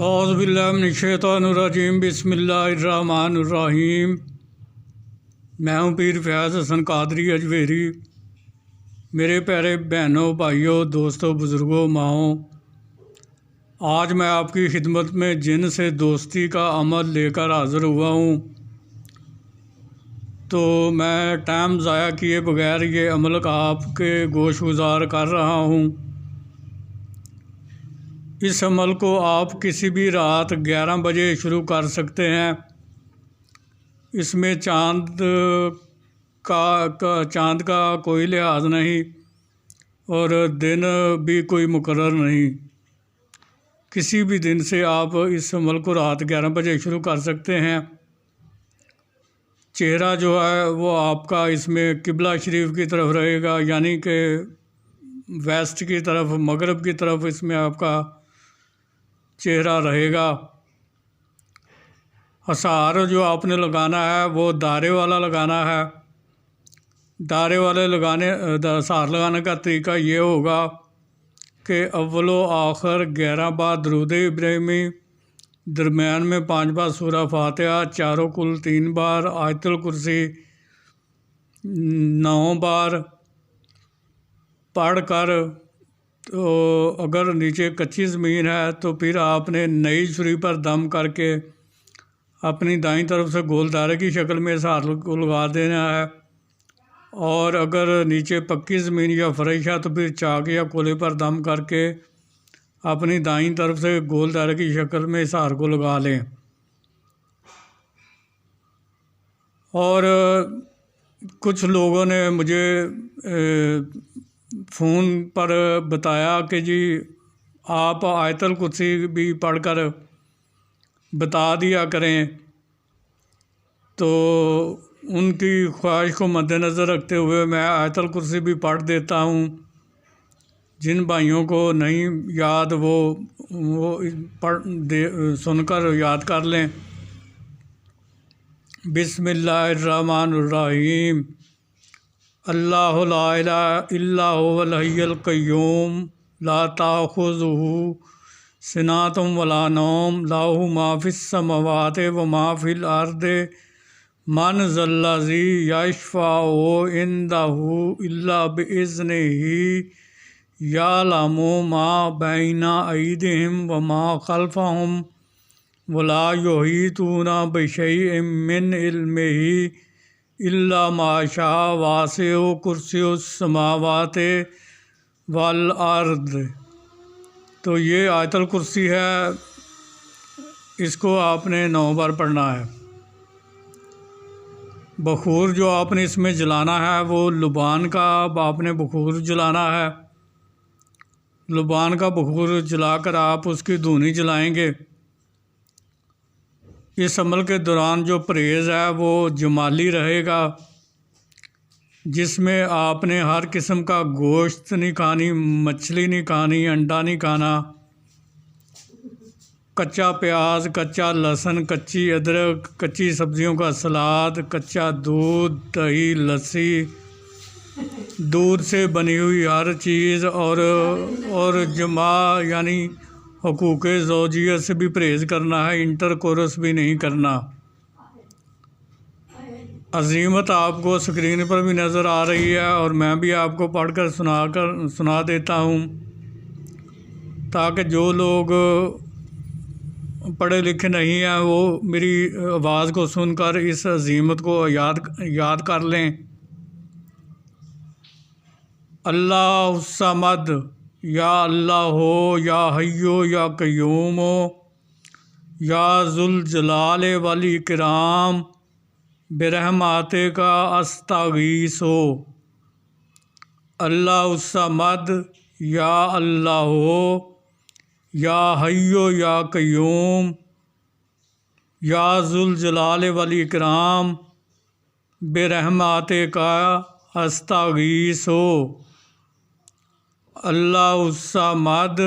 اعوذ باللہ من الشیطان الرجیم، بسم اللہ الرحمن الرحیم۔ میں ہوں پیر فیاض حسن قادری اجویری۔ میرے پیارے بہنوں، بھائیوں، دوستوں، بزرگوں، ماؤں، آج میں آپ کی خدمت میں جن سے دوستی کا عمل لے کر حاضر ہوا ہوں، تو میں ٹائم ضائع کیے بغیر یہ عمل آپ کے گوش گزار کر رہا ہوں۔ اس عمل کو آپ کسی بھی رات 11 بجے شروع کر سکتے ہیں۔ اس میں چاند کا کوئی لحاظ نہیں اور دن بھی کوئی مقرر نہیں۔ کسی بھی دن سے آپ اس عمل کو رات 11 بجے شروع کر سکتے ہیں۔ چہرہ جو ہے وہ آپ کا اس میں قبلہ شریف کی طرف رہے گا، یعنی کہ ویسٹ کی طرف، مغرب کی طرف اس میں آپ کا چہرہ رہے گا۔ حصار جو آپ نے لگانا ہے وہ دائرے والا لگانا ہے۔ دائرے والے حصار لگانے کا طریقہ یہ ہوگا کہ اول و آخر 11 بار درود ابراہیمی، درمیان میں 5 بار سورہ فاتحہ، چاروں کل 3 بار، آیت الکرسی 9 بار پڑھ کر، تو اگر نیچے کچی زمین ہے تو پھر آپ نے نئی چھری پر دم کر کے اپنی دائیں طرف سے گول دائرے کی شکل میں حصار کو لگا دینا ہے، اور اگر نیچے پکی زمین یا فرش ہے تو پھر چاک یا کولے پر دم کر کے اپنی دائیں طرف سے گول دائرے کی شکل میں حصار کو لگا لیں۔ اور کچھ لوگوں نے مجھے فون پر بتایا کہ جی آپ آیت الکرسی بھی پڑھ کر بتا دیا کریں، تو ان کی خواہش کو مد نظر رکھتے ہوئے میں آیت الکرسی بھی پڑھ دیتا ہوں۔ جن بھائیوں کو نہیں یاد وہ سن کر یاد کر لیں۔ بسم اللہ الرحمن الرحیم۔ اللہ لا الہ الا هو الحی القیوم لا تأخذہ سنۃ ولا نوم لہ ما فی السماوات وما فی الارض من ذا الذی یشفع عندہ الا بإذنہ یعلم ما بین ایدیہم وما خلفہم ولا یحیطون بشیء من علمہ الا ما شاء واسع کرسی السماوات والارض۔ تو یہ آیت الکرسی ہے، اس کو آپ نے 9 بار پڑھنا ہے۔ بخور جو آپ نے اس میں جلانا ہے وہ لبان کا آپ نے بخور جلانا ہے۔ لبان کا بخور جلا کر آپ اس کی دھونی جلائیں گے۔ اس عمل کے دوران جو پرہیز ہے وہ جمالی رہے گا، جس میں آپ نے ہر قسم کا گوشت نہیں کھانی، مچھلی نہیں کھانی، انڈا نہیں کھانا، کچا پیاز، کچا لہسن، کچی ادرک، کچی سبزیوں کا سلاد، کچا دودھ، دہی، لسی، دودھ سے بنی ہوئی ہر چیز، اور جماع یعنی حقوق زوجیت سے بھی پرہیز کرنا ہے، انٹر کورس بھی نہیں کرنا۔ عظیمت آپ کو اسکرین پر بھی نظر آ رہی ہے، اور میں بھی آپ کو پڑھ کر سنا دیتا ہوں، تاکہ جو لوگ پڑھے لکھے نہیں ہیں وہ میری آواز کو سن کر اس عظیمت کو یاد کر لیں۔ اللہ الصمد، یا اللہ ہو، یا حیو یا قیوم ہو، یا ذوالجلال والاکرام، برحمتک استغیث ہو۔ اللہ الصمد، یا اللہ ہو، یا حیو یا قیوم، یا ذوالجلال والاکرام، برحمتک استغیث ہو۔ اللہ الصمد،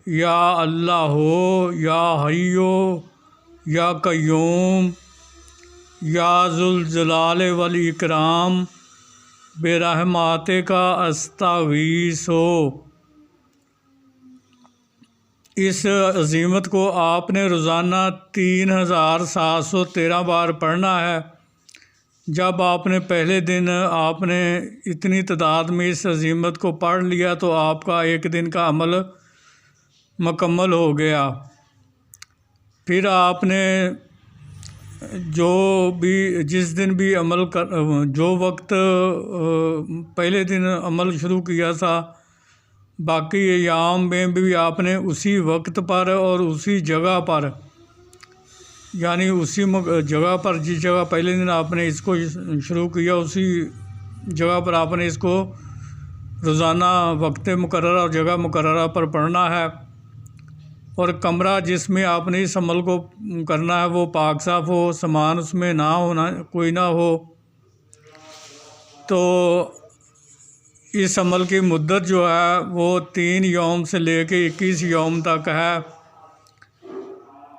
یا اللہ ہو، یا حیو یا قیوم، یا ذوالجلال والاکرام، برحمتک استغیث ہو۔ اس عزیمت کو آپ نے روزانہ 3713 بار پڑھنا ہے۔ جب آپ نے پہلے دن آپ نے اتنی تعداد میں اس عزیمت کو پڑھ لیا تو آپ کا ایک دن کا عمل مکمل ہو گیا۔ پھر آپ نے جس دن بھی جو وقت پہلے دن عمل شروع کیا تھا، باقی ایام میں بھی آپ نے اسی وقت پر اور اسی جگہ پر، یعنی اسی جگہ پر جس جگہ پہلے دن آپ نے اس کو شروع کیا، اسی جگہ پر آپ نے اس کو روزانہ وقت مقررہ اور جگہ مقررہ پر پڑھنا ہے۔ اور کمرہ جس میں آپ نے اس عمل کو کرنا ہے وہ پاک صاف ہو، سامان اس میں کوئی نہ ہو۔ تو اس عمل کی مدت جو ہے وہ 3 یوم سے لے کے 21 یوم تک ہے۔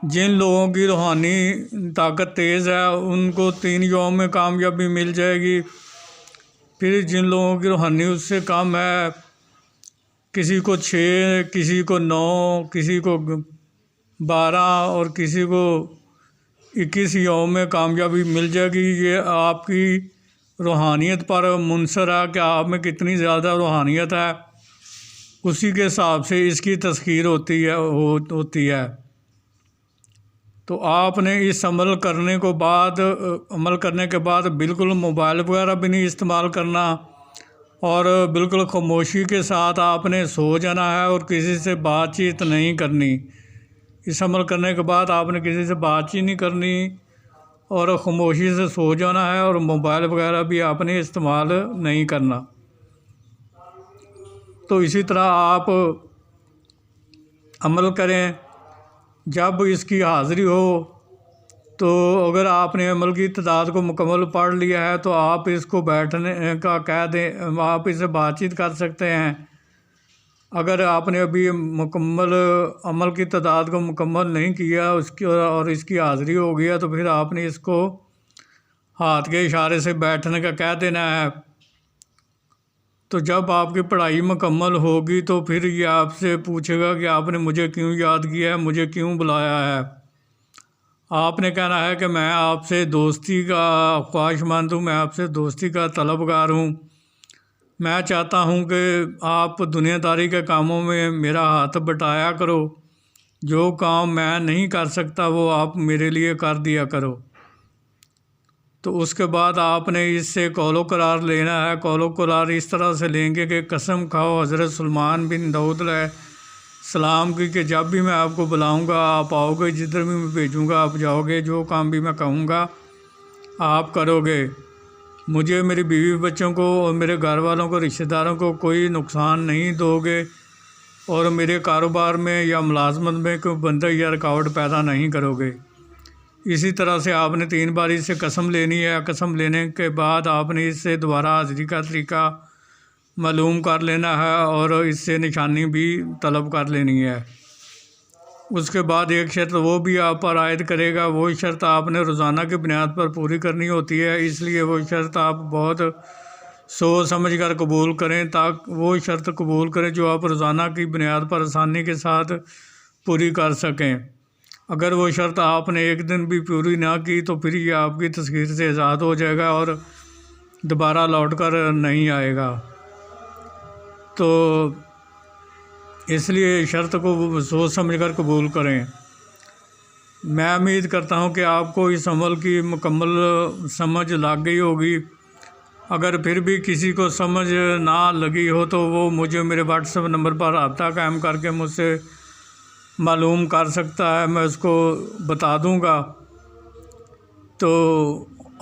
جن لوگوں کی روحانی طاقت تیز ہے ان کو 3 یوم میں کامیابی مل جائے گی۔ پھر جن لوگوں کی روحانی اس سے کم ہے، کسی کو 6، کسی کو 9، کسی کو 12 اور کسی کو 21 یوم میں کامیابی مل جائے گی۔ یہ آپ کی روحانیت پر منحصر ہے کہ آپ میں کتنی زیادہ روحانیت ہے، اسی کے حساب سے اس کی تسخیر ہوتی ہے۔ تو آپ نے اس عمل کرنے کے بعد بالکل موبائل وغیرہ بھی نہیں استعمال کرنا، اور بالکل خاموشی کے ساتھ آپ نے سو جانا ہے اور کسی سے بات چیت نہیں کرنی۔ اس عمل کرنے کے بعد آپ نے کسی سے بات چیت نہیں کرنی اور خاموشی سے سو جانا ہے، اور موبائل وغیرہ بھی آپ نے استعمال نہیں کرنا۔ تو اسی طرح آپ عمل کریں۔ جب اس کی حاضری ہو تو اگر آپ نے عمل کی تعداد کو مکمل پڑھ لیا ہے تو آپ اس کو بیٹھنے کا کہہ دیں، آپ اسے بات چیت کر سکتے ہیں۔ اگر آپ نے ابھی مکمل عمل کی تعداد کو مکمل نہیں کیا اور اس کی حاضری ہو گیا تو پھر آپ نے اس کو ہاتھ کے اشارے سے بیٹھنے کا کہہ دینا ہے۔ تو جب آپ کی پڑھائی مکمل ہوگی تو پھر یہ آپ سے پوچھے گا کہ آپ نے مجھے کیوں یاد کیا ہے، مجھے کیوں بلایا ہے۔ آپ نے کہنا ہے کہ میں آپ سے دوستی کا خواہش مند ہوں، میں آپ سے دوستی کا طلبگار ہوں۔ میں چاہتا ہوں کہ آپ دنیا داری کے کاموں میں میرا ہاتھ بٹایا کرو، جو کام میں نہیں کر سکتا وہ آپ میرے لیے کر دیا کرو۔ تو اس کے بعد آپ نے اس سے قول و قرار لینا ہے۔ قول و قرار اس طرح سے لیں گے کہ قسم کھاؤ حضرت سلیمان بن داؤد علیہ السلام کی کہ جب بھی میں آپ کو بلاؤں گا آپ آؤ گے، جدھر بھی میں بھیجوں گا آپ جاؤ گے، جو کام بھی میں کہوں گا آپ کرو گے، مجھے، میری بیوی بچوں کو اور میرے گھر والوں کو، رشتہ داروں کو کوئی نقصان نہیں دو گے، اور میرے کاروبار میں یا ملازمت میں کوئی بندہ یا رکاوٹ پیدا نہیں کرو گے۔ اسی طرح سے آپ نے 3 بار اس سے قسم لینی ہے۔ قسم لینے کے بعد آپ نے اس سے دوبارہ حاضری کا طریقہ معلوم کر لینا ہے اور اس سے نشانی بھی طلب کر لینی ہے۔ اس کے بعد ایک شرط وہ بھی آپ پر عائد کرے گا، وہ شرط آپ نے روزانہ کی بنیاد پر پوری کرنی ہوتی ہے، اس لیے وہ شرط آپ بہت سوچ سمجھ کر قبول کریں، تاکہ وہ شرط قبول کریں جو آپ روزانہ کی بنیاد پر آسانی کے ساتھ پوری کر سکیں۔ اگر وہ شرط آپ نے ایک دن بھی پوری نہ کی تو پھر یہ آپ کی تسخیر سے آزاد ہو جائے گا اور دوبارہ لوٹ کر نہیں آئے گا۔ تو اس لیے شرط کو سوچ سمجھ کر قبول کریں۔ میں امید کرتا ہوں کہ آپ کو اس عمل کی مکمل سمجھ لگ گئی ہوگی۔ اگر پھر بھی کسی کو سمجھ نہ لگی ہو تو وہ مجھے میرے واٹس ایپ نمبر پر رابطہ قائم کر کے مجھ سے معلوم کر سکتا ہے، میں اس کو بتا دوں گا۔ تو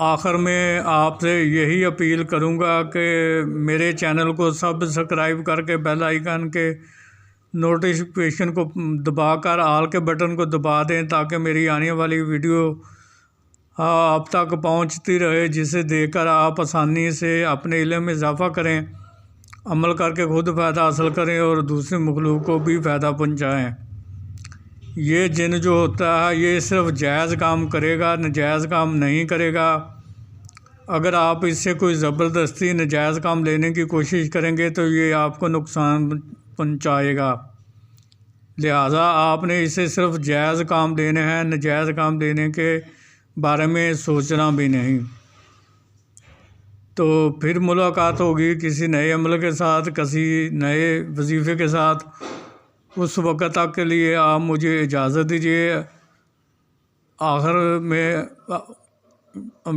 آخر میں آپ سے یہی اپیل کروں گا کہ میرے چینل کو سبسکرائب کر کے بیل آئیکن کے نوٹیفیکیشن کو دبا کر آل کے بٹن کو دبا دیں تاکہ میری آنے والی ویڈیو آپ تک پہنچتی رہے، جسے دیکھ کر آپ آسانی سے اپنے علم میں اضافہ کریں، عمل کر کے خود فائدہ حاصل کریں اور دوسرے مخلوق کو بھی فائدہ پہنچائیں۔ یہ جن جو ہوتا ہے یہ صرف جائز کام کرے گا، ناجائز کام نہیں کرے گا۔ اگر آپ اس سے کوئی زبردستی ناجائز کام لینے کی کوشش کریں گے تو یہ آپ کو نقصان پہنچائے گا۔ لہٰذا آپ نے اسے صرف جائز کام دینے ہیں، ناجائز کام دینے کے بارے میں سوچنا بھی نہیں۔ تو پھر ملاقات ہوگی کسی نئے عمل کے ساتھ، کسی نئے وظیفے کے ساتھ۔ اس وقت تک کے لیے آپ مجھے اجازت دیجیے۔ آخر میں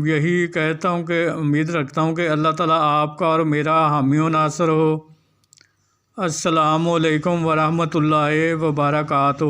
یہی کہتا ہوں کہ امید رکھتا ہوں کہ اللہ تعالیٰ آپ کا اور میرا حامی و ناصر ہو۔ السلام علیکم ورحمۃ اللہ وبرکاتہ۔